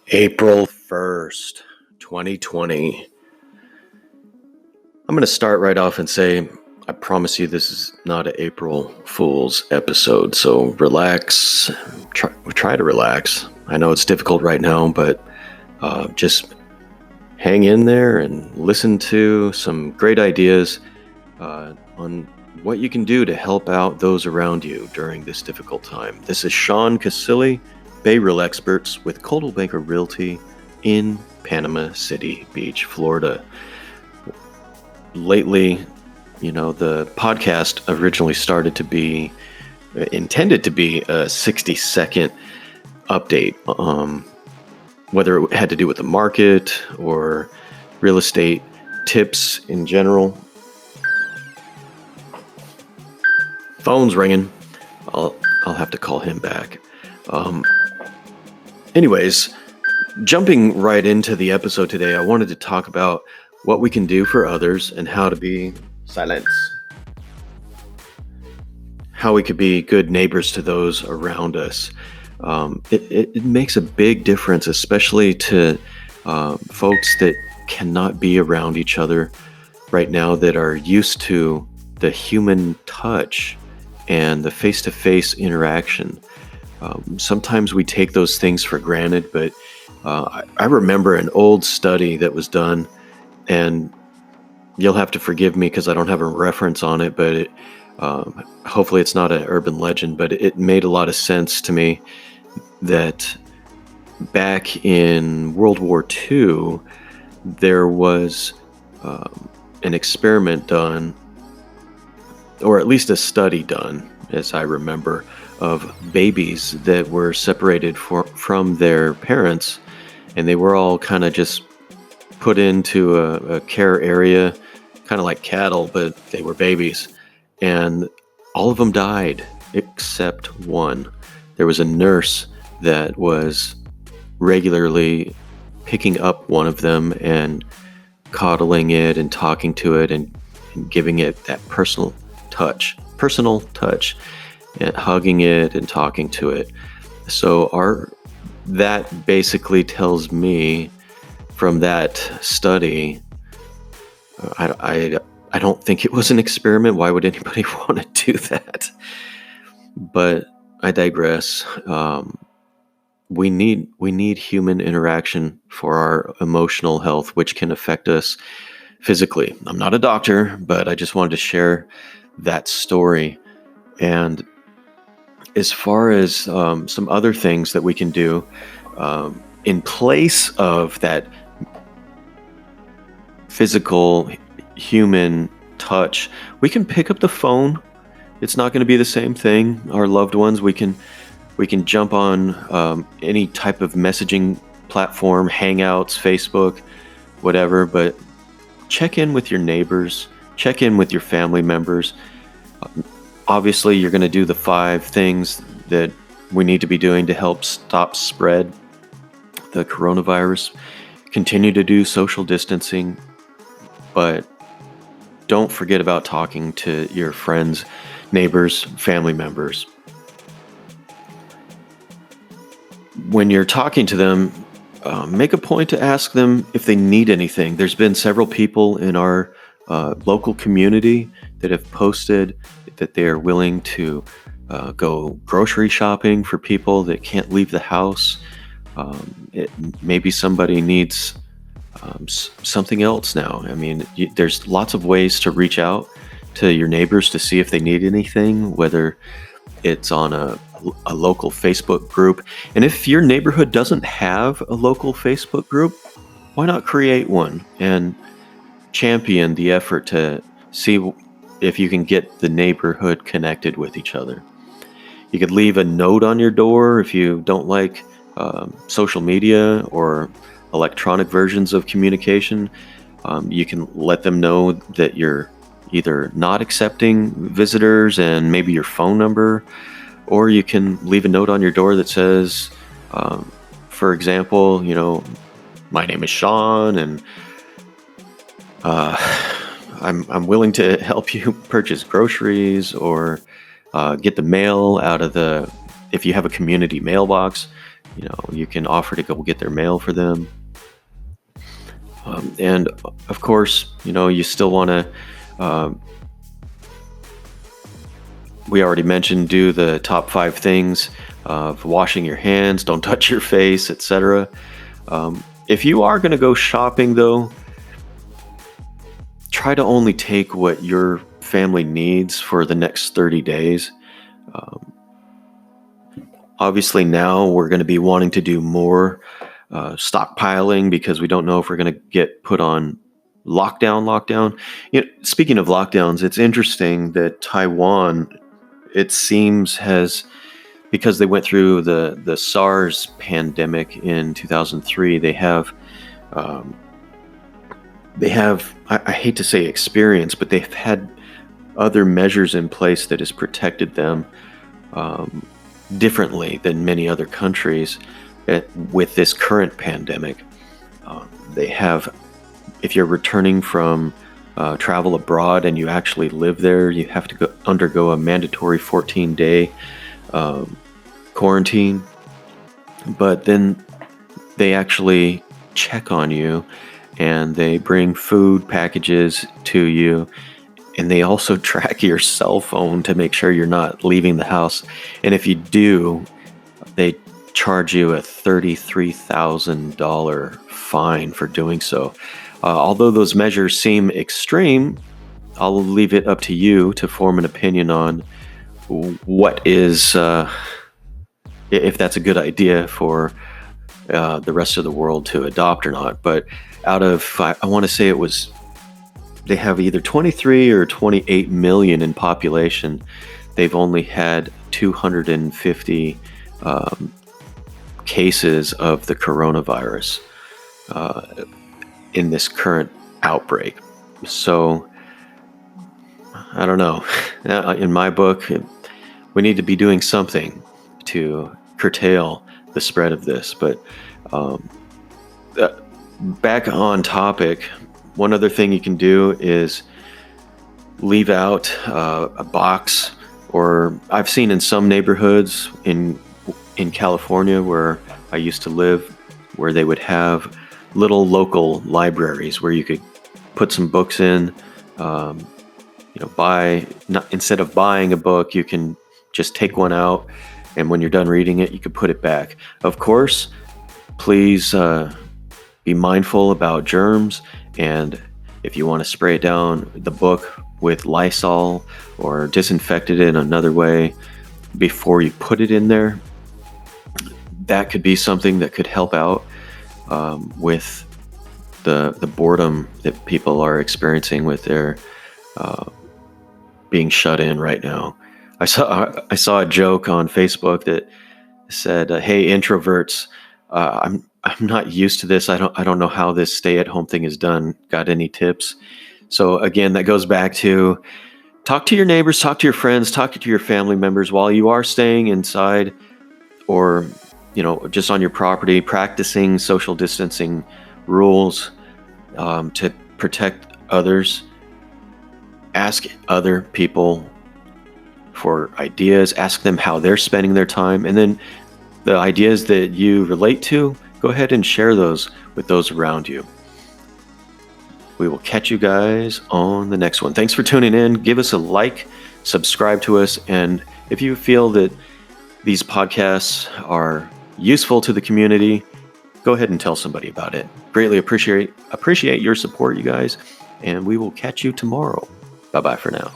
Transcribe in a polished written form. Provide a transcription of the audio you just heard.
April 1st, 2020. I'm going to start right off and say, I promise you this is not an April Fool's episode, so relax, try to relax. I know it's difficult right now, but just hang in there and listen to some great ideas on what you can do to help out those around you during this difficult time. This is Sean Casilli, Bay Real Experts with Coldwell Realty in Panama City Beach, Florida. Lately, the podcast originally intended to be a 60-second update, whether it had to do with the market or real estate tips in general. Phone's ringing. I'll have to call him back. Anyways, jumping right into the episode today, I wanted to talk about what we can do for others and how to be how we could be good neighbors to those around us. It makes a big difference, especially to folks that cannot be around each other right now, that are used to the human touch and the face-to-face interaction. Sometimes we take those things for granted, but I remember an old study that was done, and you'll have to forgive me because I don't have a reference on it, but hopefully it's not an urban legend, but it made a lot of sense to me that back in World War II, there was an experiment done, or at least a study done, as I remember, of babies that were separated from their parents, and they were all kind of just put into a care area, kind of like cattle, but they were babies. And all of them died except one. There was a nurse that was regularly picking up one of them and coddling it and talking to it and giving it that personal touch, and hugging it and talking to it. So that basically tells me from that study, I don't think it was an experiment. Why would anybody want to do that? But I digress. We need human interaction for our emotional health, which can affect us physically. I'm not a doctor, but I just wanted to share that story. And as far as some other things that we can do in place of that physical human touch, we can pick up the phone. It's not going to be the same thing. Our loved ones, we can jump on any type of messaging platform, Hangouts, Facebook, whatever, but check in with your neighbors, check in with your family members. Obviously, you're going to do the 5 things that we need to be doing to help stop spread the coronavirus. Continue to do social distancing, but don't forget about talking to your friends, neighbors, family members. When you're talking to them, make a point to ask them if they need anything. There's been several people in our local community that have posted that they're willing to go grocery shopping for people that can't leave the house. Maybe somebody needs something else now. I mean, there's lots of ways to reach out to your neighbors to see if they need anything, whether it's on a local Facebook group. And if your neighborhood doesn't have a local Facebook group, why not create one and champion the effort to see if you can get the neighborhood connected with each other. You could leave a note on your door if you don't like social media or electronic versions of communication. You can let them know that you're either not accepting visitors and maybe your phone number, or you can leave a note on your door that says, for example, my name is Sean, and I'm willing to help you purchase groceries or get the mail out of if you have a community mailbox, You can offer to go get their mail for them. And of course, you still want to, we already mentioned, do the top 5 things of washing your hands, don't touch your face, etc. If you are going to go shopping, though, try to only take what your family needs for the next 30 days. Obviously, now we're going to be wanting to do more stockpiling because we don't know if we're going to get put on lockdown. Speaking of lockdowns, it's interesting that Taiwan, it seems, because they went through the SARS pandemic in 2003, they have I hate to say experience, but they've had other measures in place that has protected them differently than many other countries with this current pandemic. They have, if you're returning from travel abroad and you actually live there, you have to undergo a mandatory 14-day quarantine. But then they actually check on you, and they bring food packages to you, and they also track your cell phone to make sure you're not leaving the house. And if you do, they charge you a $33,000 fine for doing so. Although those measures seem extreme, I'll leave it up to you to form an opinion on what is, if that's a good idea for the rest of the world to adopt or not. But out of, I want to say they have either 23 or 28 million in population. They've only had 250 cases of the coronavirus in this current outbreak. So, I don't know. In my book, we need to be doing something to curtail the spread of this. But back on topic, one other thing you can do is leave out a box, or I've seen in some neighborhoods in California where I used to live, where they would have little local libraries where you could put some books in. Instead of buying a book, you can just take one out, and when you're done reading it, you can put it back. Of course, please be mindful about germs, and if you want to spray down the book with Lysol or disinfect it in another way before you put it in there, that could be something that could help out with the boredom that people are experiencing with their being shut in right now. I saw a joke on Facebook that said, "Hey, introverts, I'm not used to this. I don't know how this stay-at-home thing is done. Got any tips?" So again, that goes back to talk to your neighbors, talk to your friends, talk to your family members while you are staying inside, or just on your property, practicing social distancing rules to protect others. Ask other people for ideas. Ask them how they're spending their time, and then the ideas that you relate to, go ahead and share those with those around you. We will catch you guys on the next one. Thanks for tuning in. Give us a like, subscribe to us, and if you feel that these podcasts are useful to the community, go ahead and tell somebody about it. Greatly appreciate your support, you guys, and we will catch you tomorrow. Bye-bye for now.